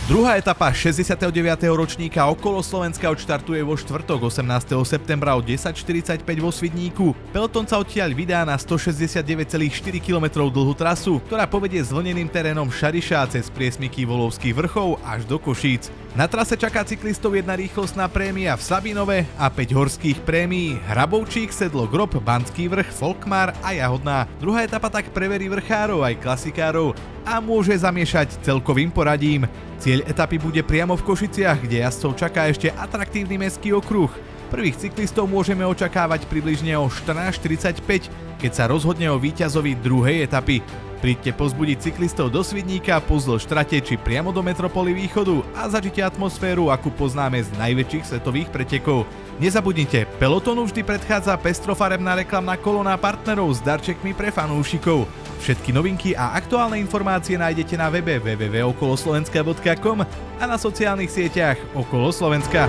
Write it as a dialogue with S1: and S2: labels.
S1: Druhá etapa 69. ročníka okolo Slovenska odštartuje vo štvrtok 18. septembra o 10:45 vo Svidníku. Peloton sa odtiaľ vydá na 169,4 km dlhú trasu, ktorá povedie zvlneným terénom Šariša cez priesmyky Volovských vrchov až do Košíc. Na trase čaká cyklistov jedna rýchlostná prémia v Sabinove a 5 horských prémií: Hrabovčík, Sedlo, Grob, Banský vrch, Folkmar a Jahodná. Druhá etapa tak preverí vrchárov aj klasikárov a môže zamiešať celkovým poradím. Cieľ etapy bude priamo v Košiciach, kde jazdcov čaká ešte atraktívny mestský okruh. Prvých cyklistov môžeme očakávať približne o 14:45, keď sa rozhodne o víťazovi druhej etapy. Príďte pozbudiť cyklistov do Svidníka, pozdĺž trate či priamo do metropoly Východu a zažite atmosféru, akú poznáme z najväčších svetových pretekov. Nezabudnite, pelotonu vždy predchádza pestrofarebná reklamná kolóna partnerov s darčekmi pre fanúšikov. Všetky novinky a aktuálne informácie nájdete na webe www.okoloslovenska.com a na sociálnych sieťach Okolo Slovenska.